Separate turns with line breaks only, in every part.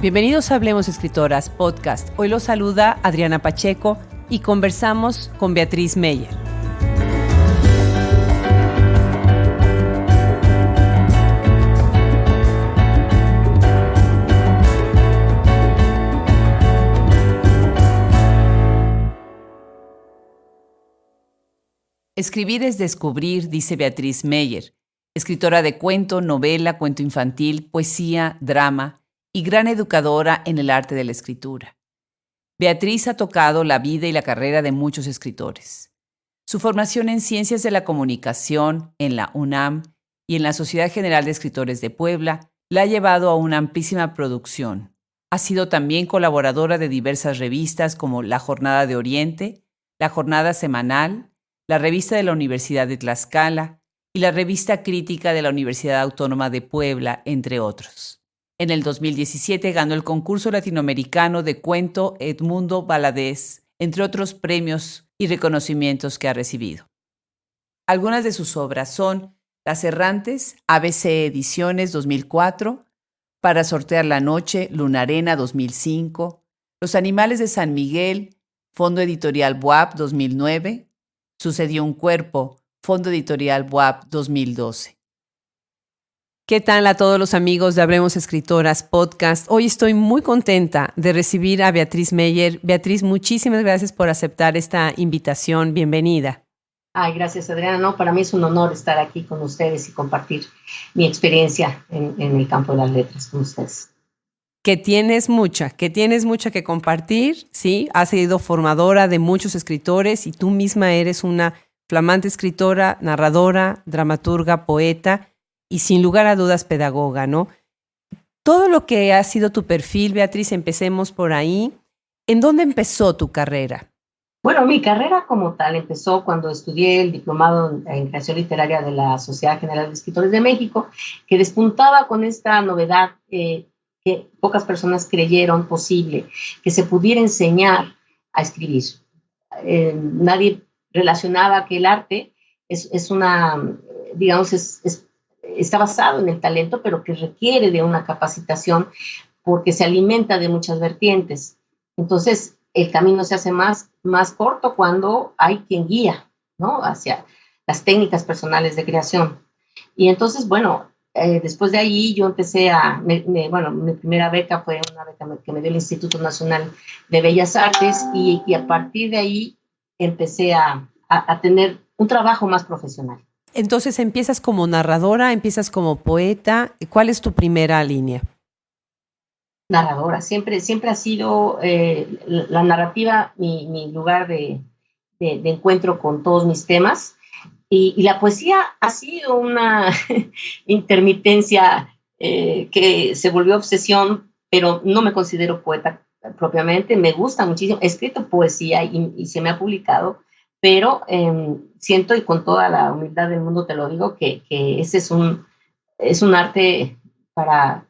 Bienvenidos a Hablemos Escritoras, podcast. Hoy los saluda Adriana Pacheco y conversamos con Beatriz Meyer. Escribir es descubrir, dice Beatriz Meyer, escritora de cuento, novela, cuento infantil, poesía, drama y gran educadora en el arte de la escritura. Beatriz ha tocado la vida y la carrera de muchos escritores. Su formación en Ciencias de la Comunicación, en la UNAM y en la Sociedad General de Escritores de Puebla la ha llevado a una amplísima producción. Ha sido también colaboradora de diversas revistas como La Jornada de Oriente, La Jornada Semanal, la Revista de la Universidad de Tlaxcala y la Revista Crítica de la Universidad Autónoma de Puebla, entre otros. En el 2017 ganó el concurso latinoamericano de cuento Edmundo Valadez, entre otros premios y reconocimientos que ha recibido. Algunas de sus obras son Las Errantes, ABC Ediciones 2004, Para sortear la noche, Lunarena 2005, Los Animales de San Miguel, Fondo Editorial BUAP 2009, Sucedió un cuerpo, Fondo Editorial BUAP 2012. ¿Qué tal a todos los amigos de Hablemos Escritoras Podcast? Hoy estoy muy contenta de recibir a Beatriz Meyer. Beatriz, muchísimas gracias por aceptar esta invitación. Bienvenida.
Ay, gracias, Adriana. No, para mí es un honor estar aquí con ustedes y compartir mi experiencia en el campo de las letras con ustedes.
Que tienes mucha que compartir, ¿sí? Has sido formadora de muchos escritores y tú misma eres una flamante escritora, narradora, dramaturga, poeta y sin lugar a dudas pedagoga, ¿no? Todo lo que ha sido tu perfil, Beatriz, empecemos por ahí. ¿En dónde empezó tu carrera?
Bueno, mi carrera como tal empezó cuando estudié el diplomado en creación literaria de la Sociedad General de Escritores de México, que despuntaba con esta novedad que pocas personas creyeron posible, que se pudiera enseñar a escribir. Nadie relacionaba que el arte es una, digamos, está basado en el talento, pero que requiere de una capacitación porque se alimenta de muchas vertientes. Entonces, el camino se hace más corto cuando hay quien guía, ¿no?, hacia las técnicas personales de creación. Y entonces, bueno, después de ahí yo empecé mi primera beca fue una beca que me dio el Instituto Nacional de Bellas Artes y a partir de ahí empecé a tener un trabajo más profesional.
Entonces, ¿empiezas como narradora, empiezas como poeta? ¿Cuál es tu primera línea?
Narradora, siempre ha sido la narrativa mi lugar de encuentro con todos mis temas. Y la poesía ha sido una intermitencia que se volvió obsesión, pero no me considero poeta propiamente, me gusta muchísimo, he escrito poesía y se me ha publicado, pero siento, y con toda la humildad del mundo te lo digo, que ese es un arte para,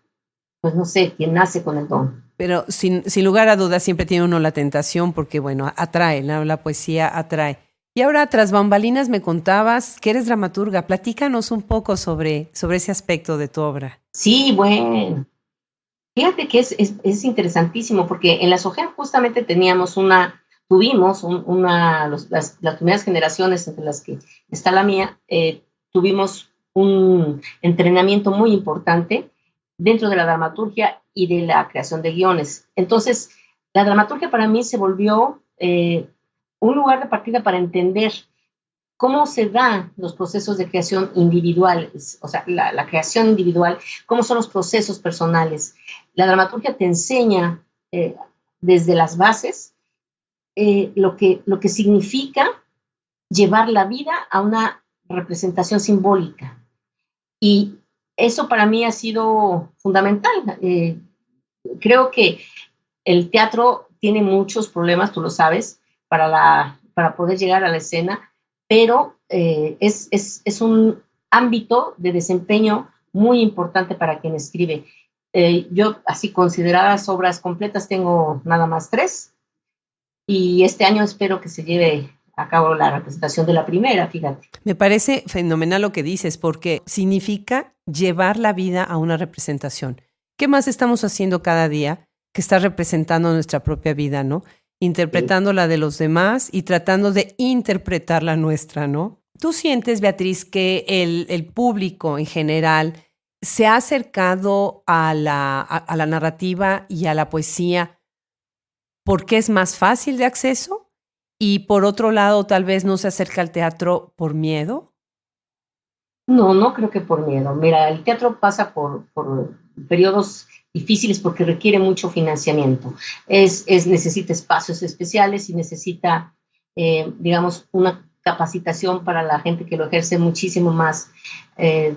pues no sé, quien nace con el don.
Pero sin lugar a dudas siempre tiene uno la tentación porque, bueno, atrae, ¿no? La poesía atrae. Y ahora, tras bambalinas, me contabas que eres dramaturga. Platícanos un poco sobre ese aspecto de tu obra.
Sí, bueno, fíjate que es interesantísimo porque en la SOGEM justamente tuvimos las primeras generaciones, entre las que está la mía, tuvimos un entrenamiento muy importante dentro de la dramaturgia y de la creación de guiones. Entonces, la dramaturgia para mí se volvió un lugar de partida para entender cómo se dan los procesos de creación individuales, o sea, la creación individual, cómo son los procesos personales. La dramaturgia te enseña desde las bases lo que significa llevar la vida a una representación simbólica. Y eso para mí ha sido fundamental. Creo que el teatro tiene muchos problemas, tú lo sabes, para poder llegar a la escena, pero es un ámbito de desempeño muy importante para quien escribe. Yo, así consideradas obras completas, tengo nada más 3, y este año espero que se lleve a cabo la representación de la primera, fíjate.
Me parece fenomenal lo que dices, porque significa llevar la vida a una representación. ¿qué más estamos haciendo cada día que está representando nuestra propia vida, ¿no? Interpretando la de los demás y tratando de interpretar la nuestra, ¿no? ¿Tú sientes, Beatriz, que el público en general se ha acercado a la narrativa y a la poesía porque es más fácil de acceso? Y por otro lado, tal vez no se acerca al teatro por miedo.
No, no creo que por miedo. Mira, el teatro pasa por periodos difíciles porque requiere mucho financiamiento. Necesita espacios especiales y necesita, digamos, una capacitación para la gente que lo ejerce muchísimo más,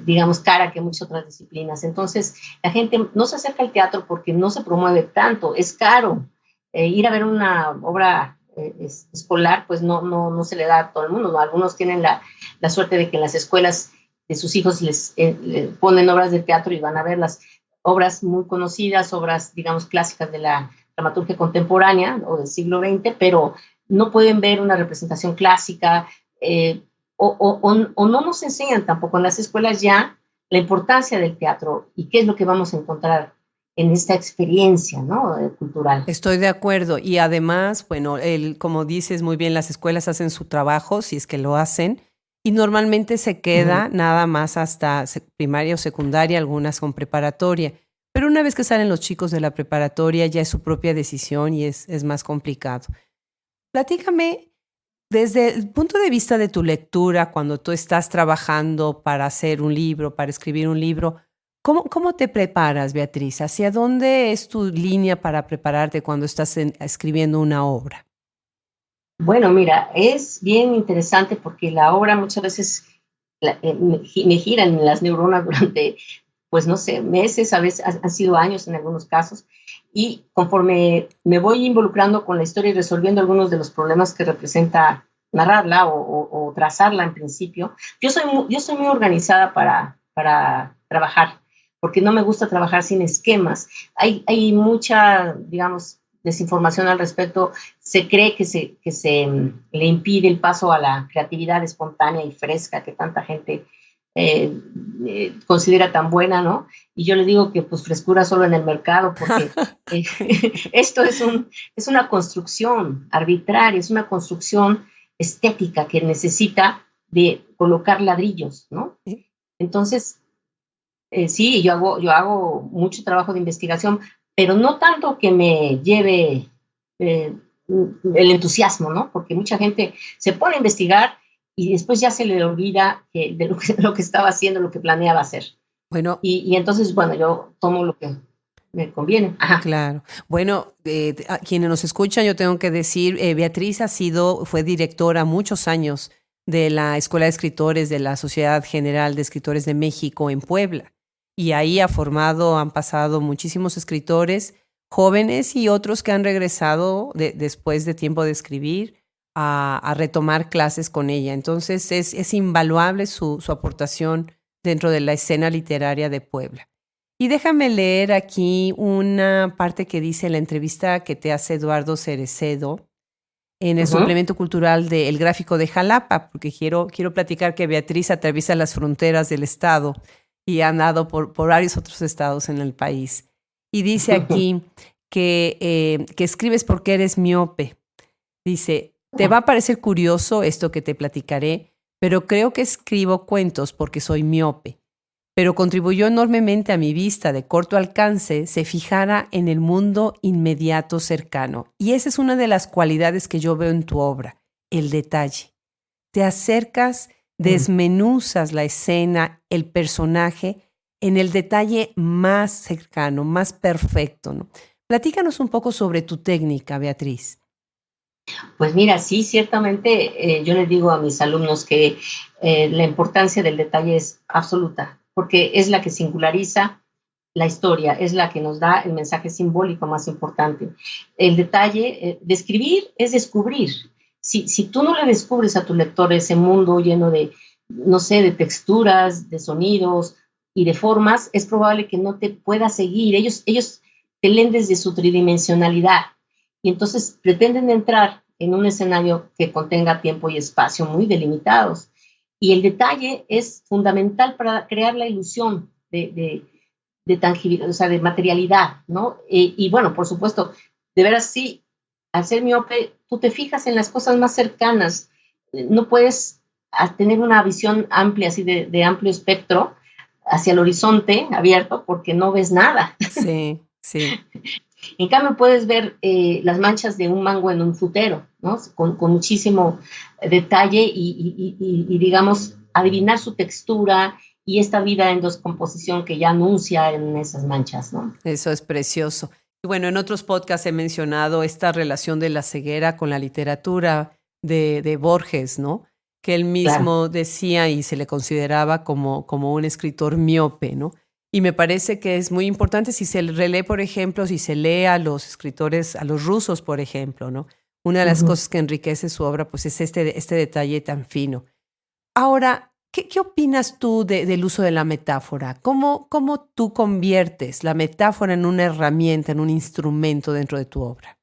digamos, cara que muchas otras disciplinas. Entonces, la gente no se acerca al teatro porque no se promueve tanto, es caro. Ir a ver una obra escolar, pues no se le da a todo el mundo, ¿no? Algunos tienen la suerte de que en las escuelas de sus hijos les ponen obras de teatro y van a ver las obras muy conocidas, obras, digamos, clásicas de la dramaturgia contemporánea o del siglo XX, pero no pueden ver una representación clásica o no nos enseñan tampoco en las escuelas ya la importancia del teatro y qué es lo que vamos a encontrar en esta experiencia, ¿no? Cultural.
Estoy de acuerdo. Y además, bueno, como dices muy bien, las escuelas hacen su trabajo, si es que lo hacen, y normalmente se queda nada más hasta primaria o secundaria, algunas con preparatoria. Pero una vez que salen los chicos de la preparatoria, ya es su propia decisión y es más complicado. Platícame desde el punto de vista de tu lectura, cuando tú estás trabajando para hacer un libro, para escribir un libro, ¿cómo te preparas, Beatriz? ¿Hacia dónde es tu línea para prepararte cuando estás escribiendo una obra?
Bueno, mira, es bien interesante porque la obra muchas veces me giran las neuronas durante, pues no sé, meses, a veces han sido años en algunos casos, y conforme me voy involucrando con la historia y resolviendo algunos de los problemas que representa narrarla o trazarla en principio, yo soy muy organizada para trabajar, porque no me gusta trabajar sin esquemas. Hay mucha, digamos, desinformación al respecto. Se cree que le impide el paso a la creatividad espontánea y fresca que tanta gente considera tan buena, ¿no? Y yo le digo que pues frescura solo en el mercado, porque esto es una construcción arbitraria, es una construcción estética que necesita de colocar ladrillos, ¿no? Entonces, sí, yo hago mucho trabajo de investigación, pero no tanto que me lleve el entusiasmo, ¿no? Porque mucha gente se pone a investigar y después ya se le olvida de lo que estaba haciendo, lo que planeaba hacer.
Bueno,
Y entonces, bueno, yo tomo lo que me conviene. Ajá.
claro. Bueno, a quienes nos escuchan, yo tengo que decir, Beatriz fue directora muchos años de la Escuela de Escritores de la Sociedad General de Escritores de México en Puebla. Y ahí han pasado muchísimos escritores jóvenes y otros que han regresado después de tiempo de escribir a retomar clases con ella. Entonces es invaluable su aportación dentro de la escena literaria de Puebla. Y déjame leer aquí una parte que dice la entrevista que te hace Eduardo Cerecedo en el suplemento cultural de El Gráfico de Jalapa, porque quiero platicar que Beatriz atraviesa las fronteras del estado y ha andado por varios otros estados en el país. Y dice aquí que escribes porque eres miope. Dice, te va a parecer curioso esto que te platicaré, pero creo que escribo cuentos porque soy miope. Pero contribuyó enormemente a mi vista de corto alcance se fijara en el mundo inmediato cercano. Y esa es una de las cualidades que yo veo en tu obra, el detalle. Te acercas, desmenuzas la escena, el personaje, en el detalle más cercano, más perfecto, ¿no? Platícanos un poco sobre tu técnica, Beatriz.
Pues mira, sí, ciertamente yo les digo a mis alumnos que la importancia del detalle es absoluta, porque es la que singulariza la historia, es la que nos da el mensaje simbólico más importante. El detalle de escribir es descubrir. Si tú no le descubres a tu lector ese mundo lleno de, no sé, de texturas, de sonidos y de formas, es probable que no te pueda seguir. Ellos te leen desde su tridimensionalidad y entonces pretenden entrar en un escenario que contenga tiempo y espacio muy delimitados. Y el detalle es fundamental para crear la ilusión de tangibilidad, o sea, de materialidad, ¿no? Y bueno, por supuesto, de veras sí, al ser miope, tú te fijas en las cosas más cercanas, no puedes tener una visión amplia, así de amplio espectro, hacia el horizonte abierto, porque no ves nada.
Sí, sí.
En cambio, puedes ver las manchas de un mango en un frutero, ¿no? Con muchísimo detalle y, digamos, adivinar su textura y esta vida en descomposición que ya anuncia en esas manchas, ¿no?
Eso es precioso. Y bueno, en otros podcasts he mencionado esta relación de la ceguera con la literatura de Borges, ¿no? Que él
Claro.
mismo decía y se le consideraba como un escritor miope, ¿no? Y me parece que es muy importante si se relee, por ejemplo, si se lee a los escritores, a los rusos, por ejemplo, ¿no? Una de las cosas que enriquece su obra, pues es este detalle tan fino. Ahora, ¿qué opinas tú del uso de la metáfora? ¿Cómo tú conviertes la metáfora en una herramienta, en un instrumento dentro de tu obra?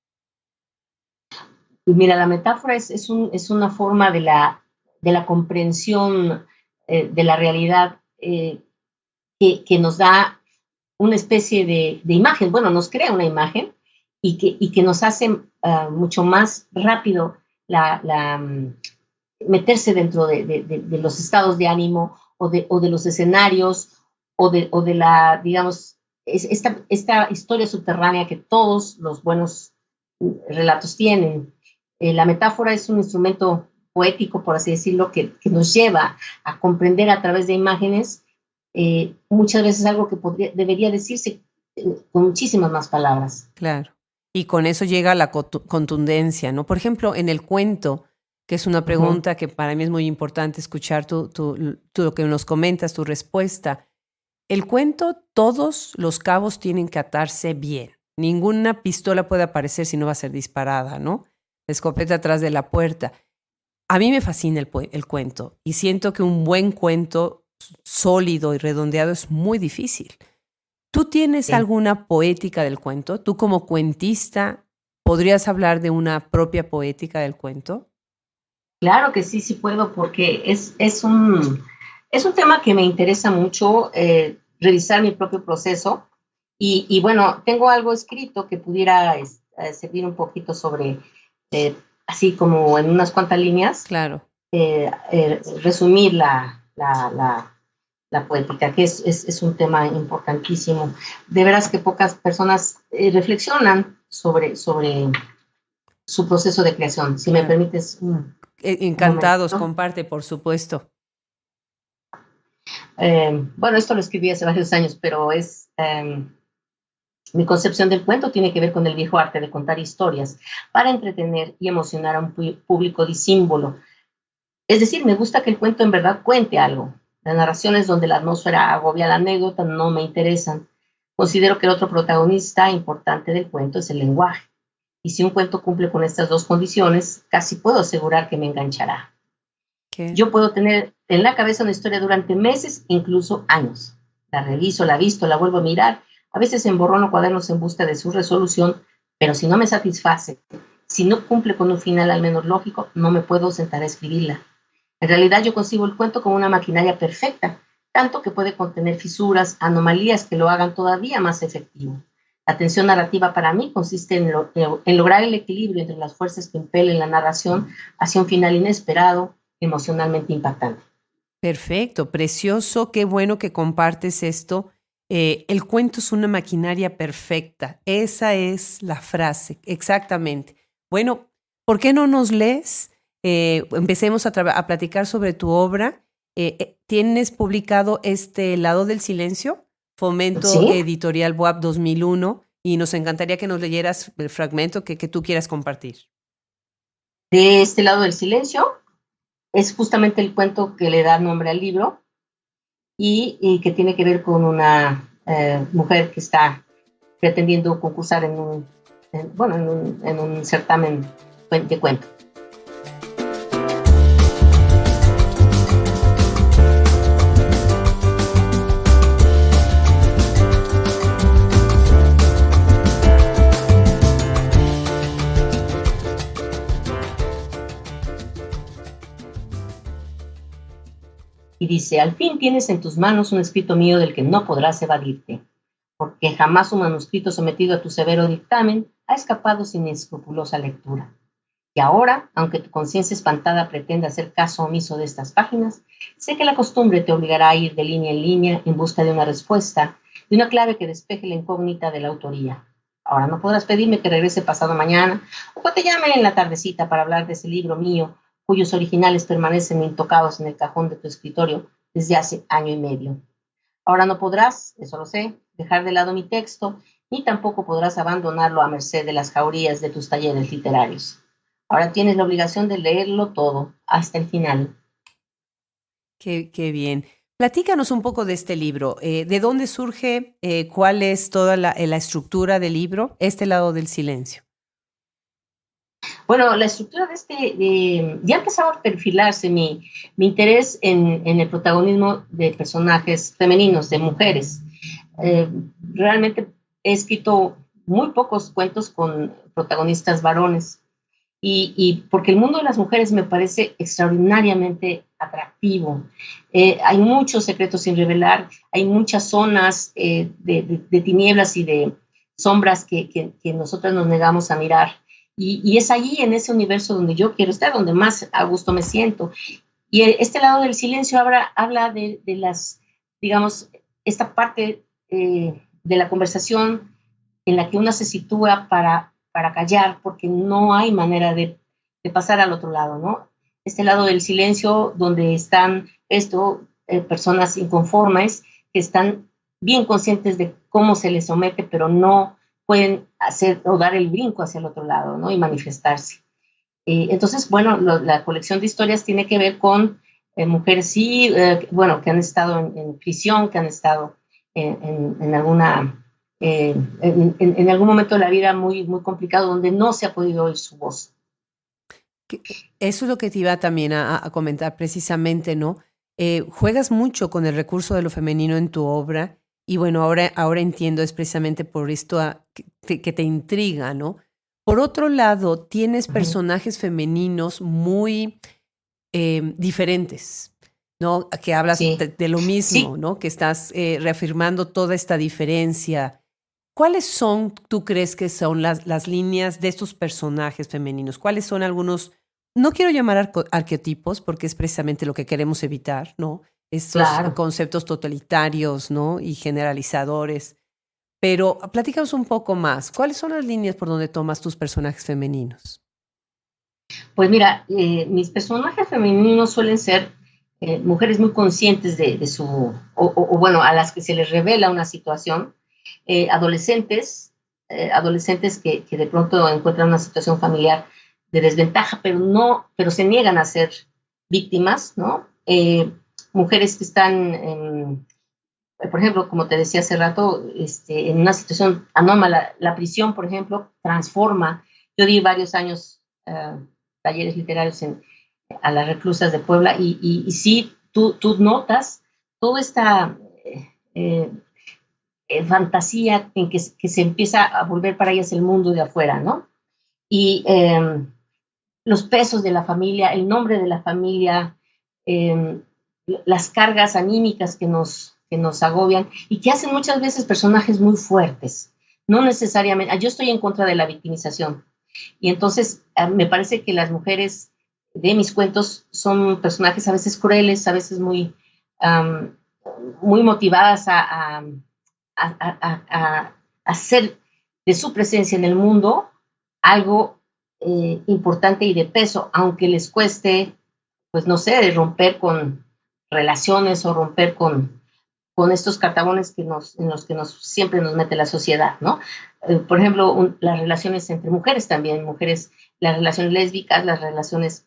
Y mira, la metáfora es una forma de la comprensión de la realidad que nos da una especie de imagen, bueno, nos crea una imagen y que nos hace mucho más rápido meterse dentro de los estados de ánimo o de los escenarios o de la, digamos, esta historia subterránea que todos los buenos relatos tienen. La metáfora es un instrumento poético, por así decirlo, que nos lleva a comprender a través de imágenes muchas veces algo que debería decirse con muchísimas más palabras.
Claro. Y con eso llega la contundencia, ¿no? Por ejemplo, en el cuento, que es una pregunta que para mí es muy importante escuchar lo que nos comentas, tu respuesta. El cuento, todos los cabos tienen que atarse bien. Ninguna pistola puede aparecer si no va a ser disparada, ¿no? La escopeta atrás de la puerta. A mí me fascina el cuento y siento que un buen cuento sólido y redondeado es muy difícil. ¿Tú tienes
Sí.
alguna poética del cuento? ¿Tú como cuentista podrías hablar de una propia poética del cuento?
Claro que sí, sí puedo, porque es un tema que me interesa mucho, revisar mi propio proceso. Y bueno, tengo algo escrito que pudiera servir un poquito sobre, así como en unas cuantas líneas,
Claro.
resumir la poética, que es un tema importantísimo. De veras que pocas personas reflexionan sobre su proceso de creación. Si me
Claro.
permites un
Encantados,
momento.
comparte, por supuesto.
Bueno, esto lo escribí hace varios años, pero mi concepción del cuento tiene que ver con el viejo arte de contar historias para entretener y emocionar a un público disímbolo. Es decir, me gusta que el cuento en verdad cuente algo. Las narraciones donde la atmósfera agobia la anécdota no me interesan. Considero que el otro protagonista importante del cuento es el lenguaje. Y si un cuento cumple con estas dos condiciones, casi puedo asegurar que me enganchará.
¿Qué?
Yo puedo tener en la cabeza una historia durante meses, incluso años. La reviso, la visto, la vuelvo a mirar. A veces emborrono cuadernos en busca de su resolución, pero si no me satisface, si no cumple con un final al menos lógico, no me puedo sentar a escribirla. En realidad yo concibo el cuento como una maquinaria perfecta, tanto que puede contener fisuras, anomalías que lo hagan todavía más efectivo. La tensión narrativa para mí consiste en lograr el equilibrio entre las fuerzas que impelen la narración hacia un final inesperado, emocionalmente impactante.
Perfecto, precioso, qué bueno que compartes esto. El cuento es una maquinaria perfecta. Esa es la frase, exactamente. Bueno, ¿por qué no nos lees? Empecemos a platicar sobre tu obra. ¿Tienes publicado este Lado del Silencio? Fomento
¿Sí?
Editorial BUAP 2001 y nos encantaría que nos leyeras el fragmento que tú quieras compartir.
De este lado del silencio es justamente el cuento que le da nombre al libro y que tiene que ver con una mujer que está pretendiendo concursar en un certamen de cuento. Y dice, al fin tienes en tus manos un escrito mío del que no podrás evadirte. porque jamás un manuscrito sometido a tu severo dictamen ha escapado sin escrupulosa lectura. Y ahora, aunque tu conciencia espantada pretenda hacer caso omiso de estas páginas, sé que la costumbre te obligará a ir de línea en línea en busca de una respuesta, de una clave que despeje la incógnita de la autoría. Ahora no podrás pedirme que regrese pasado mañana o que te llame en la tardecita para hablar de ese libro mío, cuyos originales permanecen intocados en el cajón de tu escritorio desde hace año y medio. Ahora no podrás, eso lo sé, dejar de lado mi texto, ni tampoco podrás abandonarlo a merced de las jaurías de tus talleres literarios. Ahora tienes la obligación de leerlo todo, hasta el final.
Qué bien. Platícanos un poco de este libro. ¿De dónde surge? ¿Cuál es toda la estructura del libro? Este lado del silencio.
Bueno, la estructura de ya empezaba a perfilarse mi interés en el protagonismo de personajes femeninos, de mujeres. Realmente he escrito muy pocos cuentos con protagonistas varones. Y porque el mundo de las mujeres me parece extraordinariamente atractivo. Hay muchos secretos sin revelar, hay muchas zonas de tinieblas y de sombras que nosotras nos negamos a mirar. Y es allí, en ese universo, donde yo quiero estar, donde más a gusto me siento. Y este lado del silencio habla de las, digamos, esta parte de la conversación en la que uno se sitúa para callar, porque no hay manera de pasar al otro lado, ¿no? Este lado del silencio, donde están personas inconformes, que están bien conscientes de cómo se les somete, pero no pueden hacer o dar el brinco hacia el otro lado, ¿no? Y manifestarse. Entonces, bueno, la colección de historias tiene que ver con mujeres, sí, bueno, que han estado en prisión, que han estado en alguna... en algún momento de la vida muy, muy complicado, donde no se ha podido oír su voz.
Eso es lo que te iba también a comentar precisamente, ¿no? Juegas mucho con el recurso de lo femenino en tu obra y bueno, ahora entiendo es precisamente por esto que te intriga, ¿no? Por otro lado, tienes personajes femeninos muy diferentes, ¿no? Que hablas
Sí.
de lo mismo,
Sí.
¿no? Que estás reafirmando toda esta diferencia. ¿Cuáles son, tú crees que son las líneas de estos personajes femeninos? ¿Cuáles son algunos, no quiero llamar arquetipos porque es precisamente lo que queremos evitar, ¿no? Estos
Claro.
conceptos totalitarios, ¿no? Y generalizadores. Pero platícanos un poco más. ¿Cuáles son las líneas por donde tomas tus personajes femeninos?
Pues mira, mis personajes femeninos suelen ser mujeres muy conscientes de su, bueno, a las que se les revela una situación, adolescentes que de pronto encuentran una situación familiar de desventaja, pero se niegan a ser víctimas, ¿no? Mujeres que están, por ejemplo, como te decía hace rato, en una situación anómala. La prisión, por ejemplo, transforma. Yo di varios años talleres literarios a las reclusas de Puebla y sí, tú notas toda esta fantasía en que se empieza a volver para ellas el mundo de afuera, ¿no? Y los pesos de la familia, el nombre de la familia, las cargas anímicas que nos agobian y que hacen muchas veces personajes muy fuertes. No necesariamente, yo estoy en contra de la victimización. Y entonces me parece que las mujeres de mis cuentos son personajes a veces crueles, a veces muy, muy motivadas a hacer de su presencia en el mundo algo importante y de peso, aunque les cueste, pues no sé, de romper con relaciones o romper con estos cartagones en los que siempre nos mete la sociedad, ¿no? Por ejemplo, las relaciones entre mujeres también, las relaciones lésbicas, las relaciones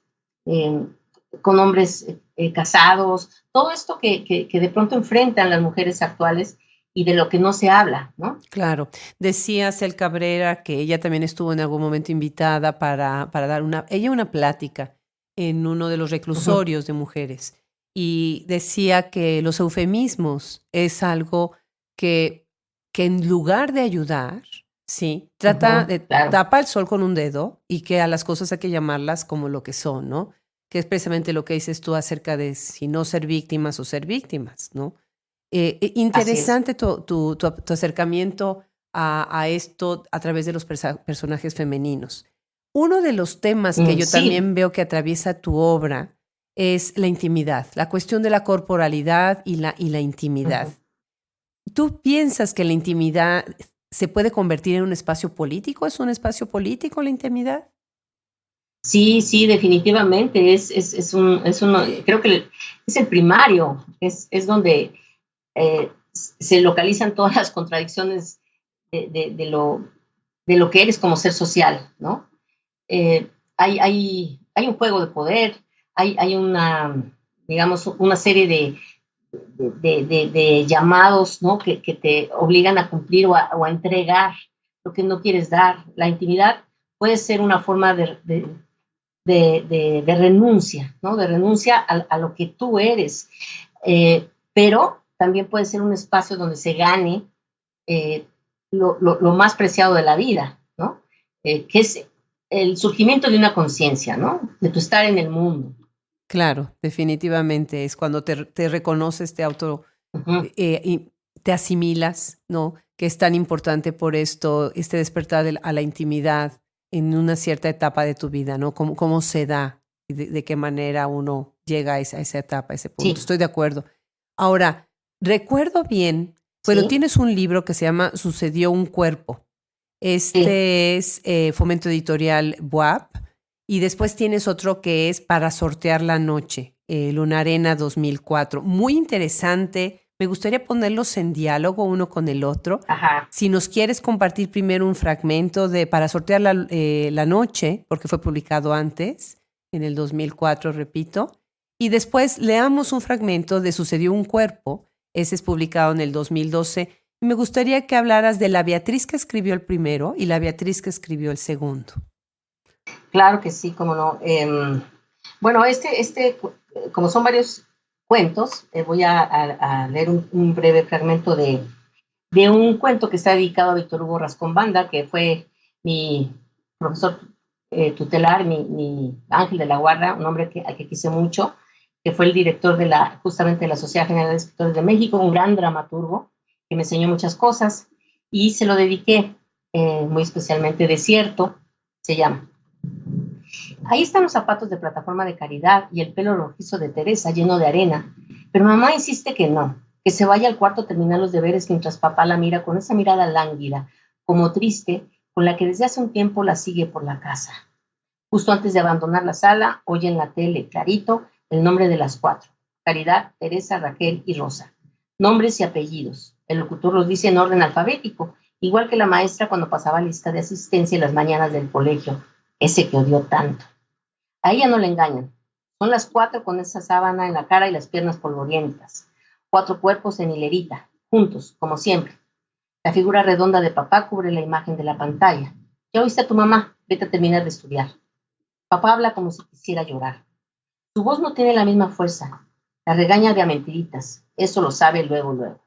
con hombres casados, todo esto que de pronto enfrentan las mujeres actuales y de lo que no se habla, ¿no?
Claro. Decía Cel Cabrera que ella también estuvo en algún momento invitada para dar una plática en uno de los reclusorios de mujeres y decía que los eufemismos es algo que en lugar de ayudar, sí, trata de
Claro.
tapa el sol con un dedo y que a las cosas hay que llamarlas como lo que son, ¿no? Que es precisamente lo que dices tú acerca de si no ser víctimas o ser víctimas, ¿no?
Así es.
Interesante tu acercamiento a esto a través de los personajes femeninos. Uno de los temas que yo
Sí.
también veo que atraviesa tu obra es la intimidad, la cuestión de la corporalidad y la intimidad.
Ujú.
¿Tú piensas que la intimidad se puede convertir en un espacio político? ¿Es un espacio político la intimidad?
Sí, sí, definitivamente. Creo que es el primario, es donde se localizan todas las contradicciones de, de- de lo, de lo que eres como ser social, ¿no? Hay un juego de poder, hay digamos, una serie de llamados, ¿no? Que te obligan a cumplir o a entregar lo que no quieres dar. La intimidad puede ser una forma de renuncia, ¿no? De renuncia a lo que tú eres. Pero también puede ser un espacio donde se gane eh, lo más preciado de la vida, ¿no? Que es el surgimiento de una conciencia, ¿no? De tu estar en el mundo.
Claro, definitivamente es cuando te reconoces,
Ujú.
y te asimilas, ¿no? Que es tan importante por esto, este despertar a la intimidad en una cierta etapa de tu vida, ¿no? ¿Cómo se da y de qué manera uno llega a esa etapa, a ese punto?
Sí,
Estoy de acuerdo. Ahora, recuerdo bien, bueno,
sí,
tienes un libro que se llama Sucedió un cuerpo.
sí,
Este es Fomento Editorial BUAP. Y después tienes otro que es Para sortear la noche, Lunarena 2004. Muy interesante. Me gustaría ponerlos en diálogo uno con el otro.
ajá.
Si nos quieres compartir primero un fragmento de Para sortear la noche, porque fue publicado antes, en el 2004, repito. Y después leamos un fragmento de Sucedió un cuerpo. Ese es publicado en el 2012. Y me gustaría que hablaras de la Beatriz que escribió el primero y la Beatriz que escribió el segundo.
Claro que sí, cómo no. Bueno, como son varios cuentos, voy a leer un breve fragmento de un cuento que está dedicado a Víctor Hugo Rascón Banda, que fue mi profesor tutelar, mi ángel de la guarda, un hombre al que quise mucho, que fue el director justamente de la Sociedad General de Escritores de México, un gran dramaturgo que me enseñó muchas cosas, y se lo dediqué muy especialmente. Desierto se llama. Ahí están los zapatos de plataforma de Caridad y el pelo rojizo de Teresa lleno de arena, pero mamá insiste que no, que se vaya al cuarto a terminar los deberes mientras papá la mira con esa mirada lánguida, como triste, con la que desde hace un tiempo la sigue por la casa. Justo antes de abandonar la sala, oye en la tele, clarito, el nombre de las cuatro: Caridad, Teresa, Raquel y Rosa. Nombres y apellidos. El locutor los dice en orden alfabético, igual que la maestra cuando pasaba lista de asistencia en las mañanas del colegio, ese que odió tanto. A ella no le engañan. Son las cuatro con esa sábana en la cara y las piernas polvorientas. Cuatro cuerpos en hilerita, juntos, como siempre. La figura redonda de papá cubre la imagen de la pantalla. Ya oíste a tu mamá, vete a terminar de estudiar. Papá habla como si quisiera llorar. Su voz no tiene la misma fuerza. La regaña de a mentiritas. Eso lo sabe luego, luego.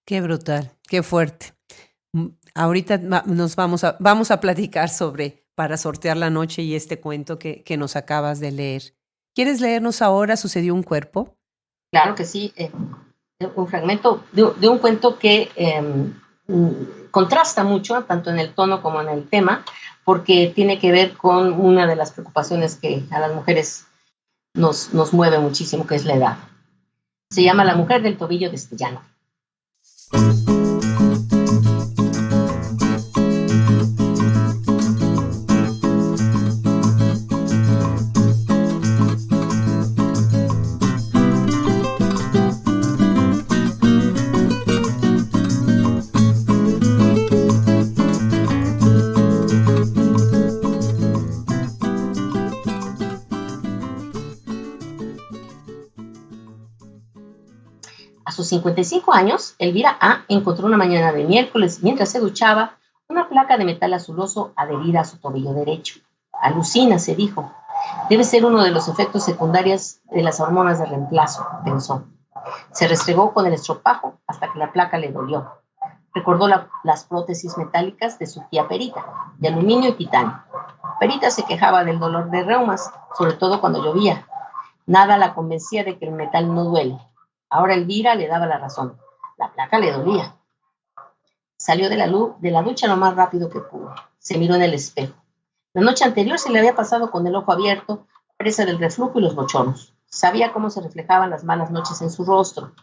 Qué brutal, qué fuerte. Ahorita nos vamos a platicar sobre Para sortear la noche y este cuento que nos acabas de leer. ¿Quieres leernos ahora Sucedió un cuerpo?
Claro que sí. Un fragmento de un cuento que contrasta mucho, tanto en el tono como en el tema, porque tiene que ver con una de las preocupaciones que a las mujeres nos mueve muchísimo, que es la edad. Se llama La mujer del tobillo destellano. A sus 55 años, Elvira A. encontró una mañana de miércoles, mientras se duchaba, una placa de metal azuloso adherida a su tobillo derecho. Alucina, se dijo. Debe ser uno de los efectos secundarios de las hormonas de reemplazo, pensó. Se restregó con el estropajo hasta que la placa le dolió. Recordó las prótesis metálicas de su tía Perita, de aluminio y titanio. Perita se quejaba del dolor de reumas, sobre todo cuando llovía. Nada la convencía de que el metal no duele. Ahora Elvira le daba la razón. La placa le dolía. Salió de la ducha lo más rápido que pudo. Se miró en el espejo. La noche anterior se le había pasado con el ojo abierto, presa del reflujo y los bochornos. Sabía cómo se reflejaban las malas noches en su rostro.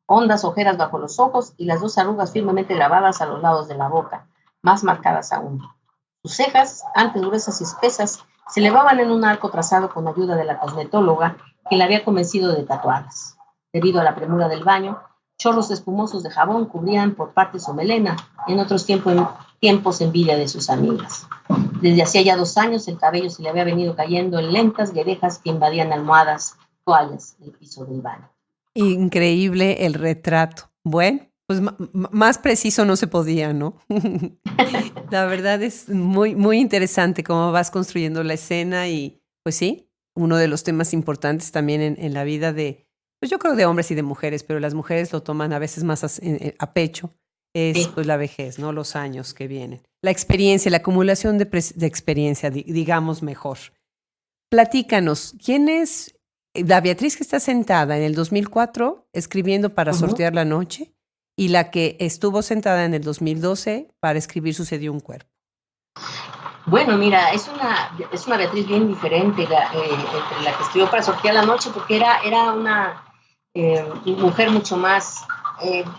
Hondas ojeras bajo los ojos y las 2 arrugas firmemente grabadas a los lados de la boca, más marcadas aún. Sus cejas, antes gruesas y espesas, se elevaban en un arco trazado con ayuda de la cosmetóloga que la había convencido de tatuarlas. Debido a la premura del baño, chorros espumosos de jabón cubrían por partes su melena, en otros tiempos envidia de sus amigas. Desde hacía ya 2 años el cabello se le había venido cayendo en lentas guedejas que invadían almohadas, toallas, el piso del baño.
Increíble el retrato. Bueno, pues más preciso no se podía, ¿no? La verdad es muy, muy interesante cómo vas construyendo la escena y, pues sí, uno de los temas importantes también en la vida de, pues yo creo de hombres y de mujeres, pero las mujeres lo toman a veces más a pecho, es
Sí.
pues la vejez, ¿no? Los años que vienen. La experiencia, la acumulación de experiencia, digamos mejor. Platícanos, ¿quién es la Beatriz que está sentada en el 2004 escribiendo para sortear la noche y la que estuvo sentada en el 2012 para escribir Sucedió un cuerpo?
Bueno, mira, es una Beatriz bien diferente entre la que escribió para sortear la noche, porque era una mujer mucho más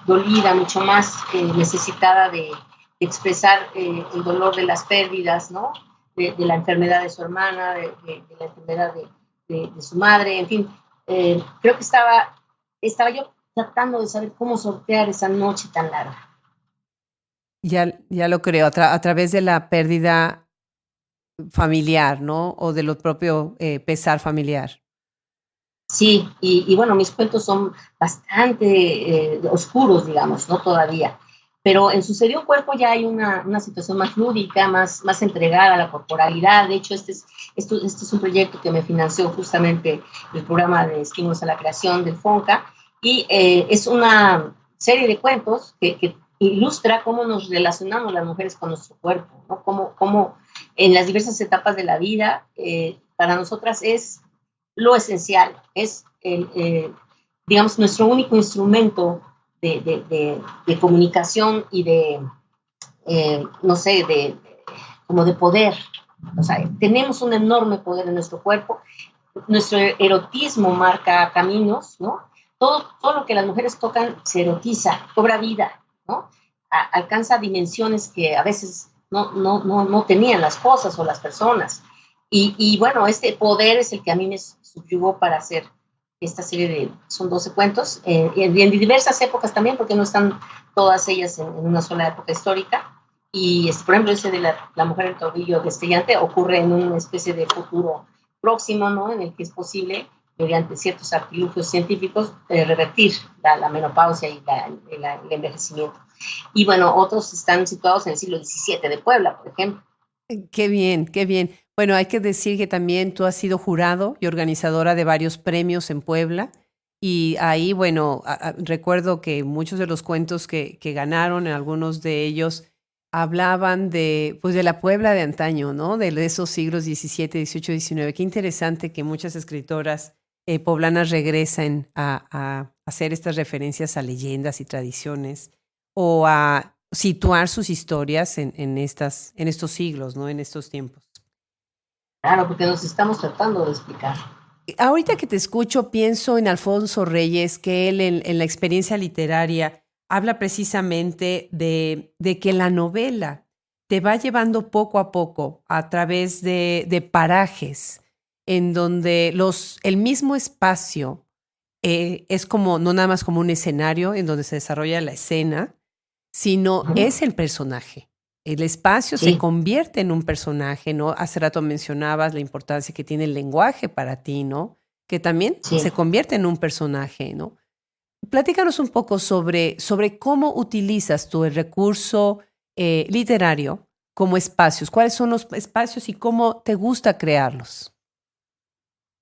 dolida, mucho más necesitada de expresar el dolor de las pérdidas, ¿no? De la enfermedad de su hermana, de la enfermedad de su madre, en fin. Creo que estaba yo tratando de saber cómo sortear esa noche tan larga.
Ya lo creo, a través de la pérdida familiar, ¿no? O de lo propio pesar familiar.
Sí, y bueno, mis cuentos son bastante oscuros, digamos, ¿no? Todavía. Pero en Sucedió un cuerpo ya hay una situación más lúdica, más entregada a la corporalidad. De hecho, este es un proyecto que me financió justamente el programa de estímulos a la creación del FONCA, y es una serie de cuentos que ilustra cómo nos relacionamos las mujeres con nuestro cuerpo, ¿no? Cómo en las diversas etapas de la vida, para nosotras es lo esencial, es digamos, nuestro único instrumento de comunicación y no sé, como de poder. O sea, tenemos un enorme poder en nuestro cuerpo, nuestro erotismo marca caminos, ¿no? Todo lo que las mujeres tocan se erotiza, cobra vida, ¿no? Alcanza dimensiones que a veces no tenían las cosas o las personas. Y bueno, este poder es el que a mí me subyugó para hacer esta serie son 12 cuentos, en diversas épocas también, porque no están todas ellas en una sola época histórica. Y por ejemplo, ese de la mujer del tobillo destellante ocurre en una especie de futuro próximo, ¿no? En el que es posible, mediante ciertos artilugios científicos, revertir la menopausia y el envejecimiento. Y bueno, otros están situados en el siglo XVII de Puebla, por ejemplo.
Qué bien, qué bien. Bueno, hay que decir que también tú has sido jurado y organizadora de varios premios en Puebla. Y ahí, bueno, recuerdo que muchos de los cuentos que ganaron, algunos de ellos hablaban pues de la Puebla de antaño, ¿no? De esos siglos XVII, XVIII, XIX. Qué interesante que muchas escritoras poblanas regresen a hacer estas referencias a leyendas y tradiciones o a situar sus historias en estos siglos, ¿no? En estos tiempos.
Claro, porque nos estamos tratando de explicar.
Ahorita que te escucho, pienso en Alfonso Reyes, que él en la experiencia literaria habla precisamente de que la novela te va llevando poco a poco a través de parajes en donde el mismo espacio es como, no nada más como un escenario en donde se desarrolla la escena, sino es el personaje. El espacio se convierte en un personaje, ¿no? Hace rato mencionabas la importancia que tiene el lenguaje para ti, ¿no? Que también se convierte en un personaje, ¿no? Platícanos un poco sobre cómo utilizas tú el recurso literario como espacios. ¿Cuáles son los espacios y cómo te gusta crearlos?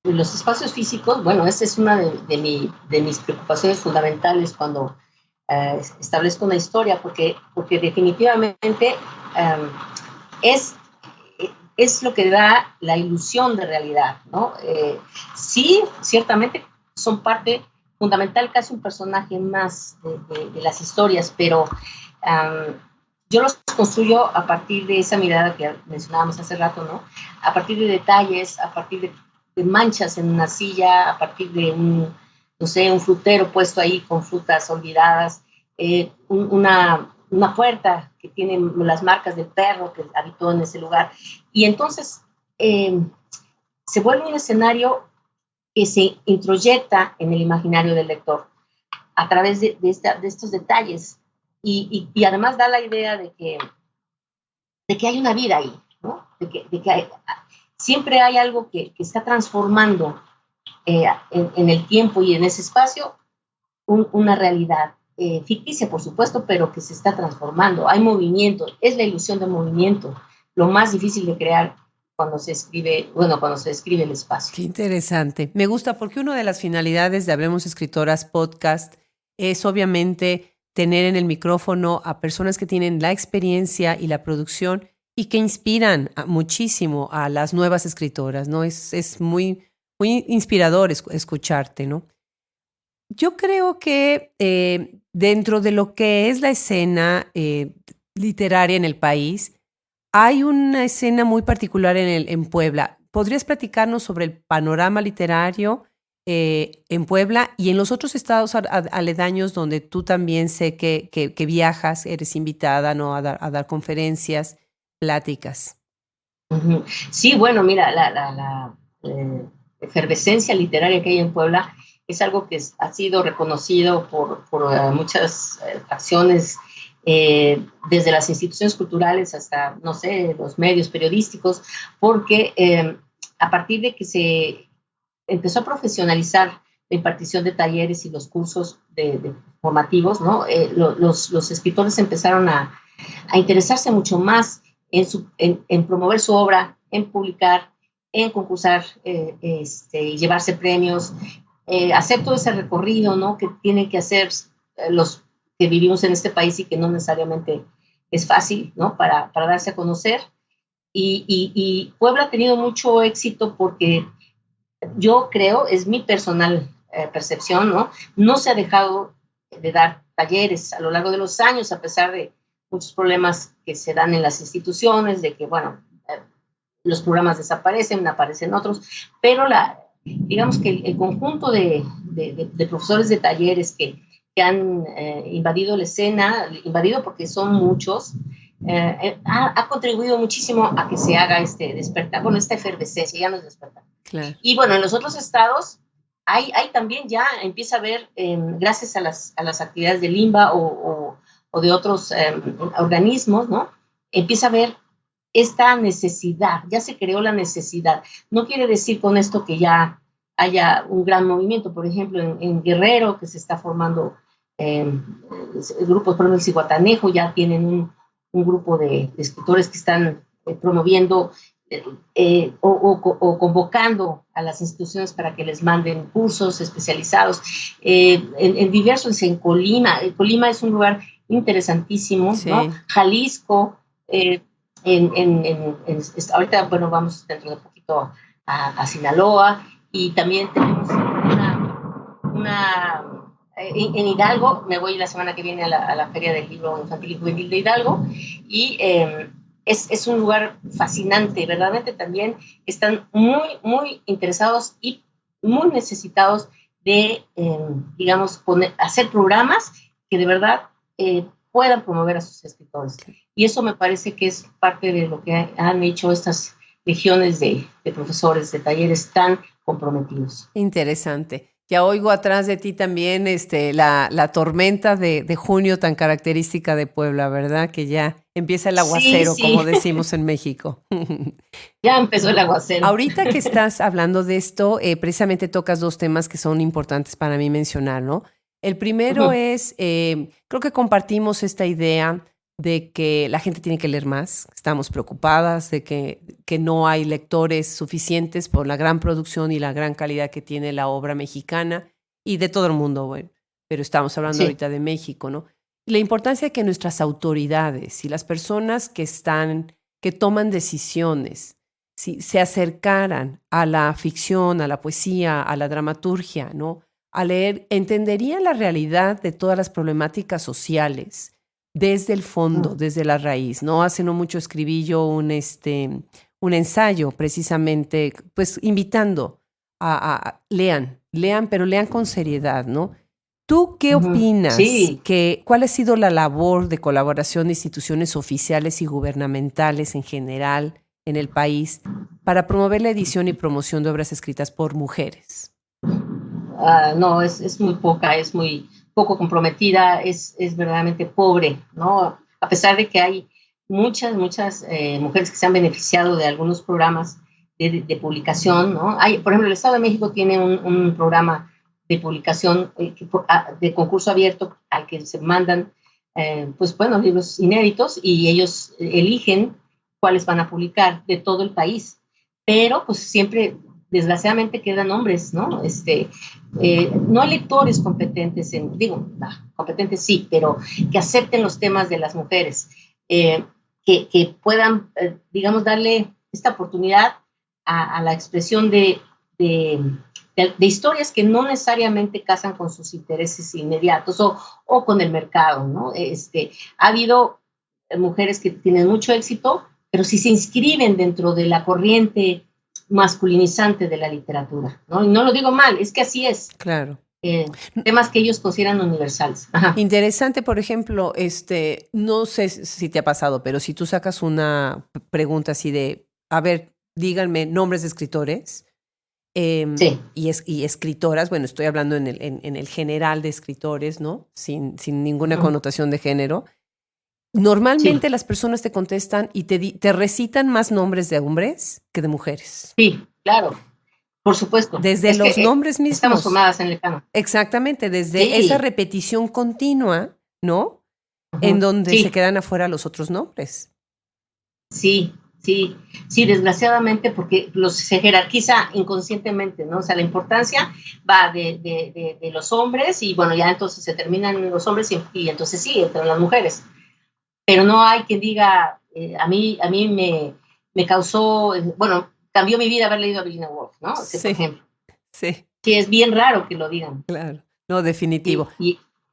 Los espacios físicos, bueno, esa es una de mis preocupaciones fundamentales cuando establezco una historia, porque definitivamente es lo que da la ilusión de realidad, ¿no? Sí, ciertamente son parte fundamental, casi un personaje más de las historias, pero yo los construyo a partir de esa mirada que mencionábamos hace rato, ¿no? A partir de detalles, a partir de manchas en una silla, a partir de un frutero puesto ahí con frutas olvidadas, una puerta que tiene las marcas del perro que habitó en ese lugar. Y entonces se vuelve un escenario que se introyecta en el imaginario del lector a través de estos detalles. Y además da la idea de que hay una vida ahí, ¿no? De que siempre hay algo que está transformando en el tiempo y en ese espacio una realidad ficticia, por supuesto, pero que se está transformando. Hay movimiento, es la ilusión de movimiento, lo más difícil de crear cuando se describe el espacio.
Qué interesante. Me gusta porque una de las finalidades de Hablemos Escritoras podcast es obviamente tener en el micrófono a personas que tienen la experiencia y la producción y que inspiran muchísimo a las nuevas escritoras, ¿no? Es muy, muy inspirador escucharte, ¿no? Yo creo que dentro de lo que es la escena literaria en el país, hay una escena muy particular en Puebla. ¿Podrías platicarnos sobre el panorama literario en Puebla y en los otros estados aledaños donde tú también sé que viajas, eres invitada, ¿no? a dar conferencias, pláticas?
Uh-huh. Sí, bueno, mira, la efervescencia literaria que hay en Puebla es algo que ha sido reconocido por muchas acciones, desde las instituciones culturales hasta, no sé, los medios periodísticos, porque a partir de que se empezó a profesionalizar la impartición de talleres y los cursos formativos, ¿no? Los escritores empezaron a interesarse mucho más en promover su obra, en publicar, en concursar y llevarse premios, hacer todo ese recorrido, ¿no? Que tienen que hacer los que vivimos en este país y que no necesariamente es fácil, ¿no? Para darse a conocer. Y Puebla ha tenido mucho éxito porque yo creo, es mi personal percepción, ¿no? No se ha dejado de dar talleres a lo largo de los años, a pesar de muchos problemas que se dan en las instituciones, de que, bueno, los programas desaparecen, aparecen otros, pero digamos que el conjunto de profesores de talleres que han invadido la escena, invadido porque son muchos, ha contribuido muchísimo a que se haga este despertar, bueno, esta efervescencia, ya no es despertar.
Claro.
Y bueno, en los otros estados hay también ya empieza a haber, gracias a las actividades del INBA o de otros organismos, ¿no? Empieza a haber esta necesidad, ya se creó la necesidad. No quiere decir con esto que ya haya un gran movimiento, por ejemplo, en Guerrero, que se está formando grupos, por ejemplo, en Zihuatanejo ya tienen un grupo de escritores que están promoviendo o convocando a las instituciones para que les manden cursos especializados. En diversos, en Colima. Colima es un lugar interesantísimo, sí. ¿No? Jalisco, ahorita, bueno, vamos dentro de poquito a Sinaloa, y también tenemos en Hidalgo. Me voy la semana que viene a la Feria del Libro Infantil y Juvenil de Hidalgo, y es un lugar fascinante. Verdaderamente también están muy, muy interesados y muy necesitados de, digamos, hacer programas que de verdad puedan promover a sus escritores. Y eso me parece que es parte de lo que han hecho estas legiones de profesores de talleres tan comprometidos.
Interesante. Ya oigo atrás de ti también la tormenta de junio tan característica de Puebla, ¿verdad? Que ya empieza el aguacero, sí. Como decimos en México.
Ya empezó el aguacero.
Ahorita que estás hablando de esto, precisamente tocas dos temas que son importantes para mí mencionar, ¿no? El primero es, creo que compartimos esta idea de que la gente tiene que leer más. Estamos preocupadas de que no hay lectores suficientes por la gran producción y la gran calidad que tiene la obra mexicana y de todo el mundo, bueno, pero estamos hablando ahorita de México, ¿no? Y la importancia de que nuestras autoridades y las personas que toman decisiones, si se acercaran a la ficción, a la poesía, a la dramaturgia, ¿no? a leer, entenderían la realidad de todas las problemáticas sociales desde el fondo, desde la raíz, ¿no? Hace no mucho escribí yo un ensayo precisamente, pues invitando lean, pero lean con seriedad, ¿no? ¿Tú qué opinas?
Sí.
¿Cuál ha sido la labor de colaboración de instituciones oficiales y gubernamentales en general en el país para promover la edición y promoción de obras escritas por mujeres?
No, es muy poca, es muy poco comprometida, es verdaderamente pobre, ¿no? A pesar de que hay muchas mujeres que se han beneficiado de algunos programas de publicación, ¿no? Por ejemplo, el Estado de México tiene un programa de publicación de concurso abierto al que se mandan, pues bueno, libros inéditos y ellos eligen cuáles van a publicar de todo el país, pero pues siempre, desgraciadamente, quedan hombres, ¿no? No hay lectores competentes, competentes sí, pero que acepten los temas de las mujeres, que puedan, digamos, darle esta oportunidad a la expresión de historias que no necesariamente casan con sus intereses inmediatos o con el mercado, ¿no? Ha habido mujeres que tienen mucho éxito, pero si se inscriben dentro de la corriente masculinizante de la literatura, ¿no? Y no lo digo mal, es que así es.
Claro.
Temas que ellos consideran universales. Ajá.
Interesante, por ejemplo, no sé si te ha pasado, pero si tú sacas una pregunta así de, a ver, díganme nombres de escritores
Sí.
y escritoras, bueno, estoy hablando en el general de escritores, ¿no? Sin ninguna connotación de género. Normalmente las personas te contestan y te recitan más nombres de hombres que de mujeres.
Sí, claro, por supuesto.
Desde los nombres mismos.
Estamos formadas en el canon.
Exactamente, desde esa repetición continua, ¿no? En donde se quedan afuera los otros nombres.
Sí, desgraciadamente, porque se jerarquiza inconscientemente, ¿no? O sea, la importancia va de los hombres y bueno, ya entonces se terminan los hombres y entonces sí, entran las mujeres. Pero no hay quien diga, a mí me causó, bueno, cambió mi vida haber leído a Virginia Woolf, ¿no?
Sí,
por ejemplo.
Sí.
Sí, es bien raro que lo digan.
Claro, no, definitivo.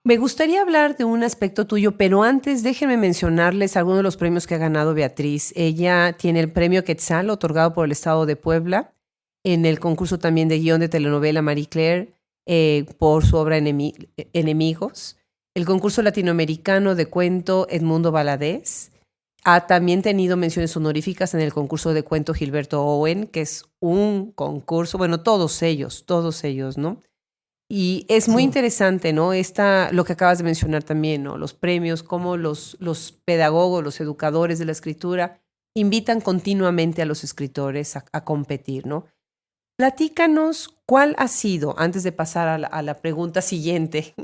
Me gustaría hablar de un aspecto tuyo, pero antes déjenme mencionarles algunos de los premios que ha ganado Beatriz. Ella tiene el premio Quetzal, otorgado por el Estado de Puebla, en el concurso también de guión de telenovela Marie Claire, por su obra Enemigos. El concurso latinoamericano de cuento Edmundo Valadez. Ha también tenido menciones honoríficas en el concurso de cuento Gilberto Owen, que es un concurso, bueno, todos ellos, ¿no? Y es muy interesante, ¿no? Lo que acabas de mencionar también, ¿no? Los premios, cómo los pedagogos, los educadores de la escritura invitan continuamente a los escritores a competir, ¿no? Platícanos cuál ha sido, antes de pasar a la pregunta siguiente,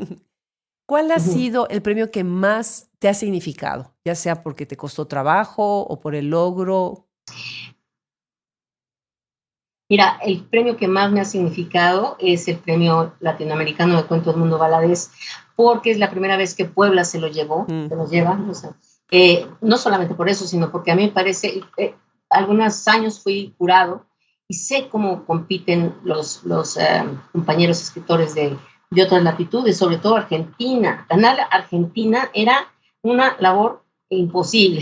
¿cuál ha sido el premio que más te ha significado? Ya sea porque te costó trabajo o por el logro.
Mira, el premio que más me ha significado es el Premio Latinoamericano de Cuento Edmundo Valadez, porque es la primera vez que Puebla se lo llevó, se lo lleva, o sea, no solamente por eso, sino porque a mí me parece, algunos años fui jurado y sé cómo compiten los compañeros escritores de otras latitudes, sobre todo Argentina. Ganar Argentina era una labor imposible.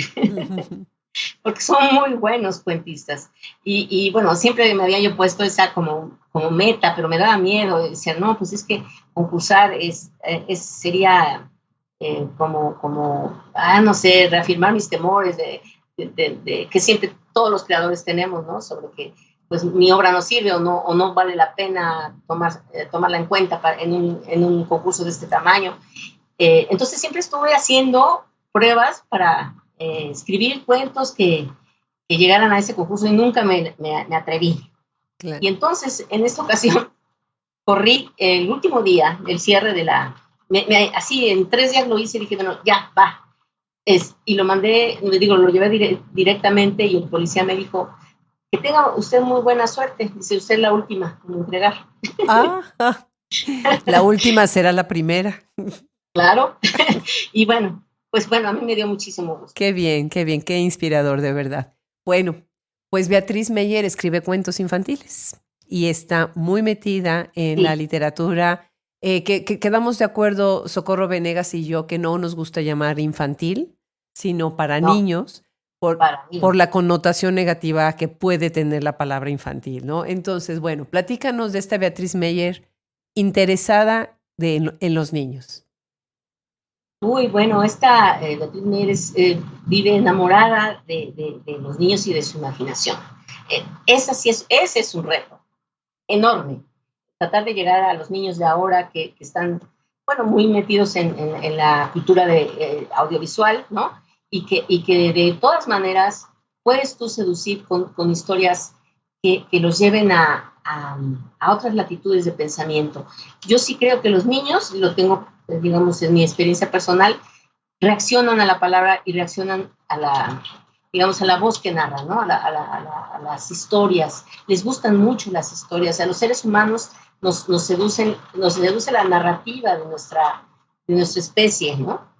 Porque son muy buenos cuentistas. Y bueno, siempre me había yo puesto esa como meta, pero me daba miedo. Decía, no, pues es que concursar sería no sé, reafirmar mis temores de que siempre todos los creadores tenemos, ¿no? Sobre que pues mi obra no sirve o no vale la pena tomarla en cuenta en un concurso de este tamaño. Entonces siempre estuve haciendo pruebas para escribir cuentos que llegaran a ese concurso y nunca me atreví. Claro. Y entonces, en esta ocasión, corrí el último día del cierre de así en 3 días lo hice y dije, bueno, ya, va. Y lo mandé, lo llevé directamente y el policía me dijo, que tenga usted muy buena suerte. Dice, usted es la última en entregar.
La última será la primera.
Claro. Y bueno, pues bueno, a mí me dio muchísimo gusto.
Qué bien, qué inspirador, de verdad. Bueno, pues Beatriz Meyer escribe cuentos infantiles y está muy metida en la literatura que quedamos de acuerdo, Socorro Venegas y yo, que no nos gusta llamar infantil, sino para
No,
niños,
para mí.
por la connotación negativa que puede tener la palabra infantil, ¿no? Entonces, bueno, platícanos de esta Beatriz Meyer interesada en los niños.
Uy, bueno, esta Beatriz Meyer vive enamorada de los niños y de su imaginación. Ese es un reto enorme, tratar de llegar a los niños de ahora que están, bueno, muy metidos en la cultura audiovisual, ¿no? Y que de todas maneras puedes tú seducir con historias que los lleven a otras latitudes de pensamiento. Yo sí creo que los niños, y lo tengo, digamos, en mi experiencia personal, reaccionan a la palabra y reaccionan a la voz que narra, ¿no? A las historias. Les gustan mucho las historias. A los seres humanos nos seduce la narrativa de nuestra especie, ¿no?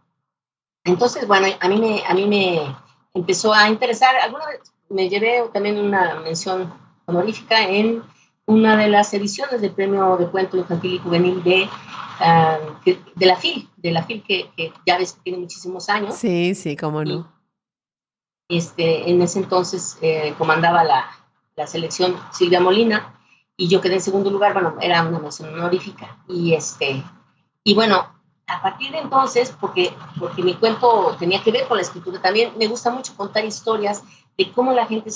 Entonces, bueno, a mí me empezó a interesar. Alguna vez me llevé también una mención honorífica en una de las ediciones del Premio de Cuento Infantil y Juvenil de la FIL, que ya ves que tiene muchísimos años.
Sí, sí, cómo no.
En ese entonces comandaba la selección Silvia Molina y yo quedé en segundo lugar. Bueno, era una mención honorífica. Y bueno, a partir de entonces, porque mi cuento tenía que ver con la escritura, también me gusta mucho contar historias de cómo la gente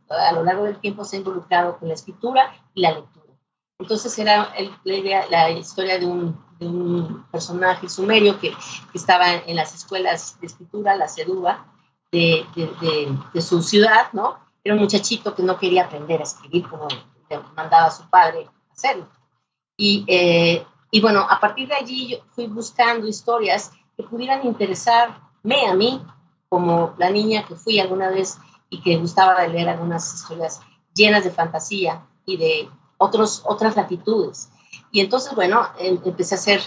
a lo largo del tiempo se ha involucrado con la escritura y la lectura. Entonces era la historia de un personaje sumerio que estaba en las escuelas de escritura, la CEDUBA, de su ciudad, ¿no? Era un muchachito que no quería aprender a escribir como le mandaba a su padre hacerlo. Y bueno, a partir de allí yo fui buscando historias que pudieran interesarme a mí, como la niña que fui alguna vez y que gustaba de leer algunas historias llenas de fantasía y de otras latitudes. Y entonces, bueno, empecé a hacer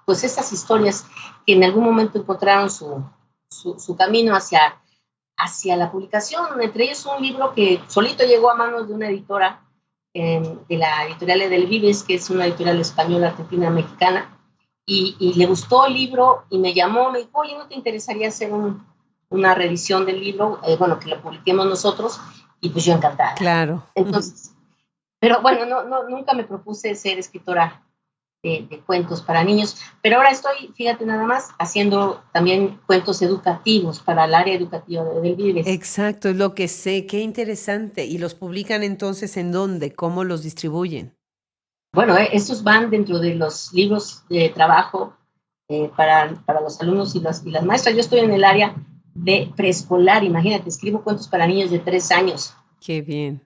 pues estas historias que en algún momento encontraron su camino hacia la publicación. Entre ellos un libro que solito llegó a manos de una editora, de la editorial Edelvives, que es una editorial española, argentina, mexicana, y le gustó el libro y me llamó, me dijo, oye, ¿no te interesaría hacer una reedición del libro? Bueno, que lo publiquemos nosotros, y pues yo encantada.
Claro.
Entonces, pero bueno, nunca me propuse ser escritora de cuentos para niños, pero ahora estoy, fíjate nada más, haciendo también cuentos educativos para el área educativa de Edelvives.
Exacto, es lo que sé, qué interesante. ¿Y los publican entonces en dónde? ¿Cómo los distribuyen?
Bueno, estos van dentro de los libros de trabajo para los alumnos y las maestras. Yo estoy en el área de preescolar, imagínate, escribo cuentos para niños de 3 años.
Qué bien.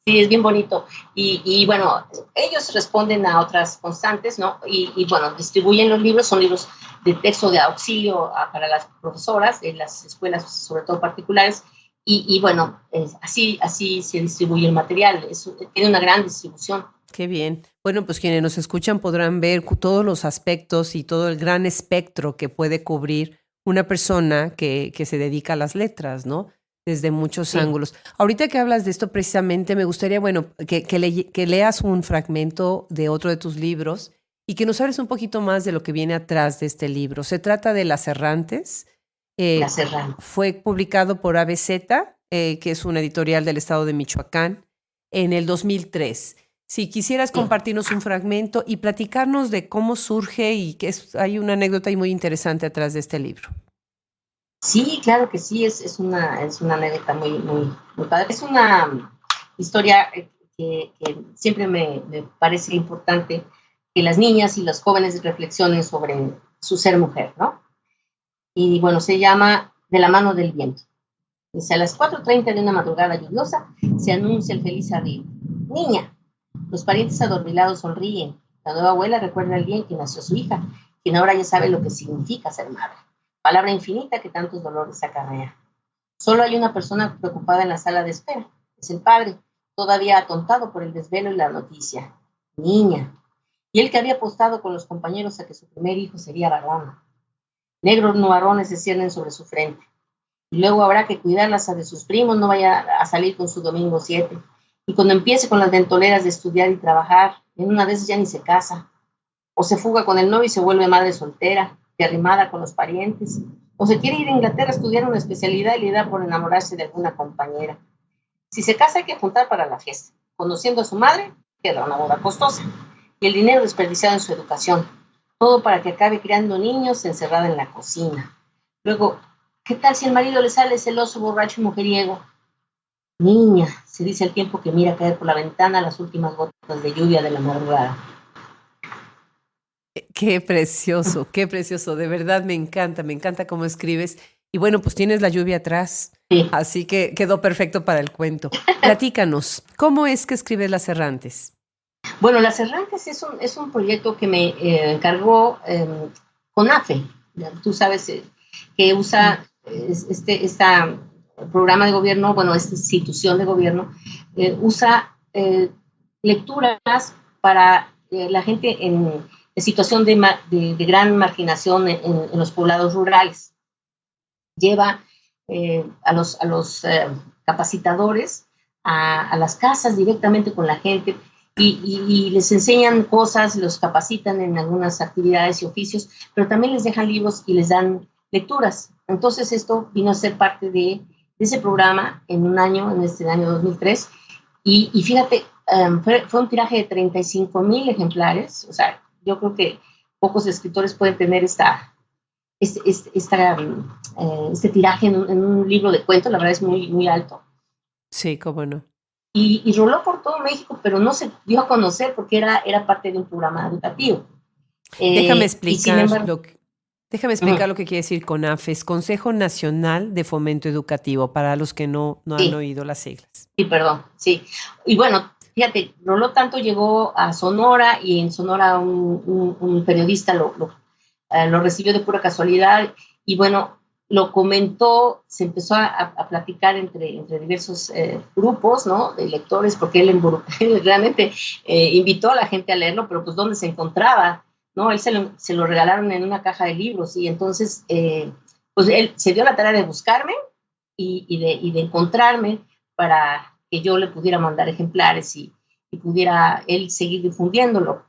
Sí, es bien bonito. Y bueno, ellos responden a otras constantes, ¿no? Y bueno, distribuyen los libros, son libros de texto de auxilio para las profesoras de las escuelas, sobre todo particulares. Y bueno, así se distribuye el material. Tiene una gran distribución.
Qué bien. Bueno, pues quienes nos escuchan podrán ver todos los aspectos y todo el gran espectro que puede cubrir una persona que se dedica a las letras, ¿no? Desde muchos ángulos. Ahorita que hablas de esto precisamente, me gustaría, bueno, que leas un fragmento de otro de tus libros y que nos hables un poquito más de lo que viene atrás de este libro. Se trata de Las Errantes.
Las Errantes.
Fue publicado por ABZ, que es una editorial del estado de Michoacán, en el 2003. Si quisieras compartirnos un fragmento y platicarnos de cómo surge y que hay una anécdota ahí muy interesante atrás de este libro.
Sí, claro que sí, es una anécdota muy, muy, muy padre. Es una historia que siempre me parece importante que las niñas y los jóvenes reflexionen sobre su ser mujer, ¿no? Y bueno, se llama De la mano del viento. Dice, a las 4:30 de una madrugada lluviosa se anuncia el feliz arribo. Niña, los parientes adormilados sonríen. La nueva abuela recuerda al día en que nació su hija, quien ahora ya sabe lo que significa ser madre. Palabra infinita que tantos dolores acarrea. Solo hay una persona preocupada en la sala de espera. Es el padre, todavía atontado por el desvelo y la noticia. Niña. Y él que había apostado con los compañeros a que su primer hijo sería varón. Negros nubarrones se ciernen sobre su frente. Y luego habrá que cuidarlas de sus primos, no vaya a salir con su domingo 7. Y cuando empiece con las ventoleras de estudiar y trabajar, en una de esas ya ni se casa. o se fuga con el novio y se vuelve madre soltera, derrimada con los parientes, o se quiere ir a Inglaterra a estudiar una especialidad y le da por enamorarse de alguna compañera. Si se casa hay que juntar para la fiesta. Conociendo a su madre, queda una boda costosa. Y el dinero desperdiciado en su educación. Todo para que acabe criando niños encerrada en la cocina. Luego, ¿qué tal si el marido le sale celoso, borracho y mujeriego? Niña, se dice al tiempo que mira caer por la ventana las últimas gotas de lluvia de la madrugada.
Qué precioso, de verdad me encanta cómo escribes. Y bueno, pues tienes la lluvia atrás,
Sí.
así que quedó perfecto para el cuento. Platícanos, ¿cómo es que escribes Las Errantes?
Bueno, Las Errantes es un proyecto que me encargó CONAFE. Tú sabes que usa este programa de gobierno, bueno, esta institución de gobierno, usa lecturas para la gente en situación de gran marginación en los poblados rurales. Lleva a los capacitadores a las casas directamente con la gente y les enseñan cosas, los capacitan en algunas actividades y oficios, pero también les dejan libros y les dan lecturas. Entonces esto vino a ser parte de ese programa en este año 2003, y fíjate, fue un tiraje de 35,000 ejemplares. O sea, yo creo que pocos escritores pueden tener este tiraje en un libro de cuentos. La verdad es muy, muy alto.
Sí, cómo no.
Y roló por todo México, pero no se dio a conocer porque era parte de un programa educativo.
Déjame
Y sin
explicar
embargo,
lo que quiere decir CONAFES, Consejo Nacional de Fomento Educativo, para los que no han
sí,
oído las siglas.
sí, perdón, sí. Y bueno, fíjate, roló tanto, llegó a Sonora, y en Sonora un periodista lo recibió de pura casualidad, y bueno, lo comentó, se empezó a platicar entre diversos grupos, ¿no?, de lectores, porque él realmente invitó a la gente a leerlo, pero pues ¿dónde se encontraba? ¿No? Él se lo regalaron en una caja de libros, y entonces pues él se dio la tarea de buscarme y de encontrarme para que yo le pudiera mandar ejemplares y pudiera él seguir difundiéndolo.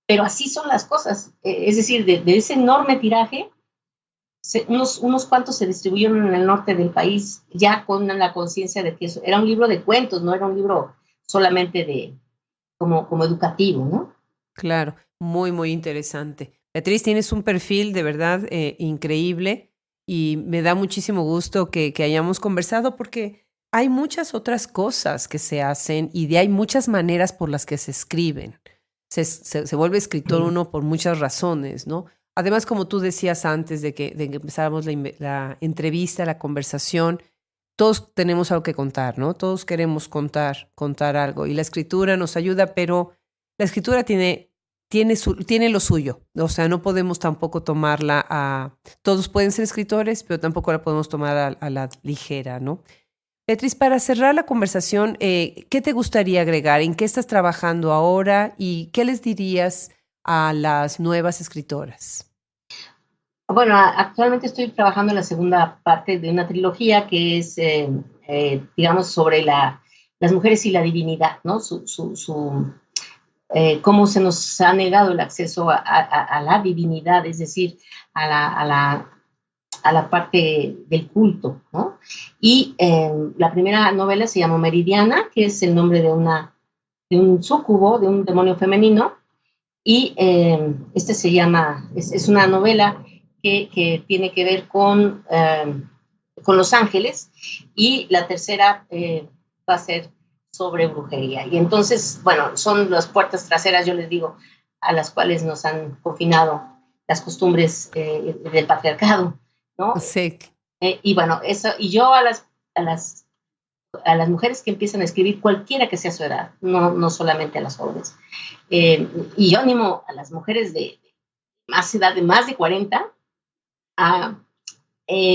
Pero así son las cosas. Es decir, de ese enorme tiraje, unos cuantos se distribuyeron en el norte del país, ya con la conciencia de que eso era un libro de cuentos, no era un libro solamente como educativo, ¿no?
Claro, muy interesante. Beatriz, tienes un perfil de verdad increíble y me da muchísimo gusto que hayamos conversado porque hay muchas otras cosas que se hacen y hay muchas maneras por las que se escriben. Se vuelve escritor uno por muchas razones, ¿no? Además, como tú decías antes de que empezáramos la entrevista, la conversación, todos tenemos algo que contar, ¿no? Todos queremos contar algo y la escritura nos ayuda, pero la escritura tiene lo suyo. O sea, no podemos tampoco tomarla todos pueden ser escritores, pero tampoco la podemos tomar a la ligera, ¿no? Beatriz, para cerrar la conversación, ¿qué te gustaría agregar? ¿En qué estás trabajando ahora? ¿Y qué les dirías a las nuevas escritoras?
Bueno, actualmente estoy trabajando en la segunda parte de una trilogía que es, digamos, sobre las mujeres y la divinidad, ¿no? Cómo se nos ha negado el acceso a la divinidad, es decir, a la parte del culto, ¿no? Y la primera novela se llamó Meridiana, que es el nombre de un súcubo, de un demonio femenino, y se llama, es una novela que tiene que ver con Los Ángeles, y la tercera va a ser sobre brujería. Y entonces, bueno, son las puertas traseras, yo les digo, a las cuales nos han confinado las costumbres del patriarcado, ¿no?
Sí.
Y bueno, eso, y yo a las mujeres que empiezan a escribir, cualquiera que sea su edad, no solamente a las jóvenes, y yo animo a las mujeres de más edad, de más de 40, a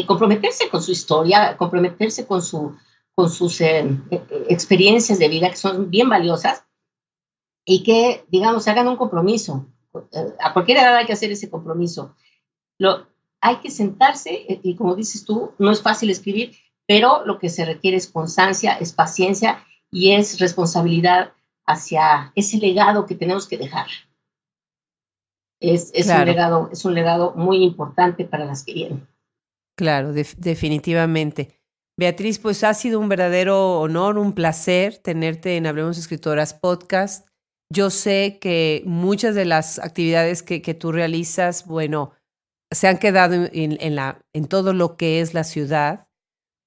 comprometerse con su historia, comprometerse con sus experiencias de vida, que son bien valiosas, y que, digamos, hagan un compromiso. A cualquier edad hay que hacer ese compromiso. Hay que sentarse, y como dices tú, no es fácil escribir, pero lo que se requiere es constancia, es paciencia y es responsabilidad hacia ese legado que tenemos que dejar. es
Claro.
un legado muy importante para las que vienen.
Claro, definitivamente. Beatriz, pues ha sido un verdadero honor, un placer tenerte en Hablemos Escritoras Podcast. Yo sé que muchas de las actividades que tú realizas, bueno, se han quedado en todo lo que es la ciudad,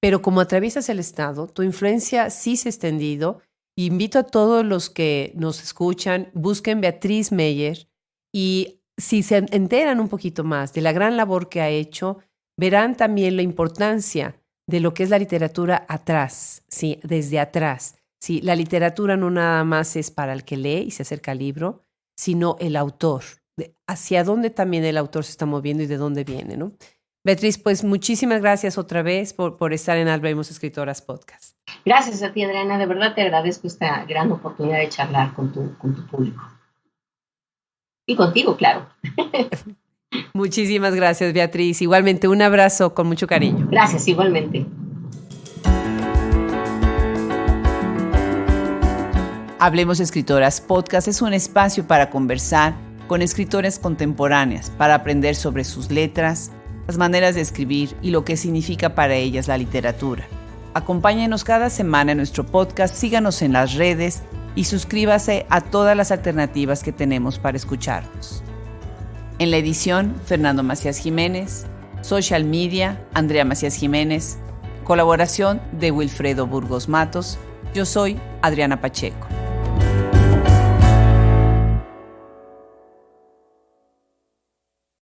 pero como atraviesas el estado, tu influencia sí se ha extendido. Invito a todos los que nos escuchan, busquen Beatriz Meyer y si se enteran un poquito más de la gran labor que ha hecho, verán también la importancia de lo que es la literatura atrás, ¿sí? Desde atrás. Sí, la literatura no nada más es para el que lee y se acerca al libro, sino el autor, hacia dónde también el autor se está moviendo y de dónde viene, ¿no? Beatriz, pues muchísimas gracias otra vez por estar en Hablemos Escritoras Podcast.
Gracias a ti, Adriana. De verdad te agradezco esta gran oportunidad de charlar con tu público. Y contigo, claro.
Muchísimas gracias, Beatriz. Igualmente, un abrazo con mucho cariño.
Gracias, igualmente.
Hablemos Escritoras Podcast es un espacio para conversar con escritoras contemporáneas, para aprender sobre sus letras, las maneras de escribir y lo que significa para ellas la literatura. Acompáñenos cada semana en nuestro podcast, síganos en las redes y suscríbase a todas las alternativas que tenemos para escucharnos. En la edición, Fernando Macías Jiménez. Social Media, Andrea Macías Jiménez. Colaboración de Wilfredo Burgos Matos. Yo soy Adriana Pacheco.